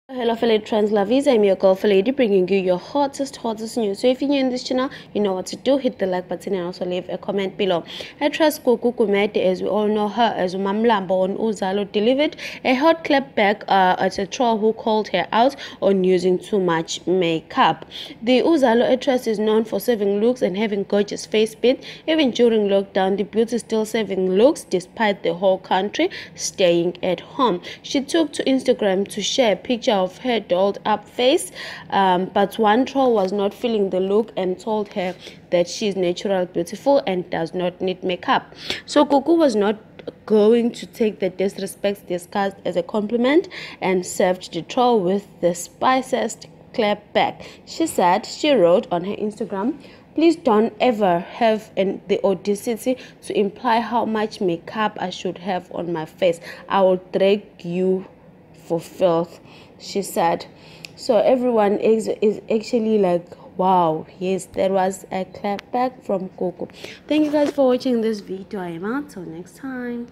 Hello fellow trans lovies, I'm your girl lady bringing you your hottest news. So if you're new in this channel, you know what to do. Hit the like button and also leave a comment below. Actress Gugu Gumede, as we all know her as Mamlambo on Uzalo, delivered a hot clapback at a troll who called her out on using too much makeup. The Uzalo actress is known for saving looks and having gorgeous face paint. Even during lockdown, the beauty is still saving looks despite the whole country staying at home. She took to Instagram to share a picture of her dolled up face, but one troll was not feeling the look and told her that she is natural beautiful and does not need makeup. So Gugu was not going to take the disrespect discussed as a compliment and served the troll with the spiciest clap back. She said, she wrote on her Instagram, "Please don't ever have the audacity to imply how much makeup I should have on my face. I will drag you for filth," she said. So everyone is actually like, wow, yes, there was a clap back from Coco. Thank you guys for watching this video. I'm out till next time.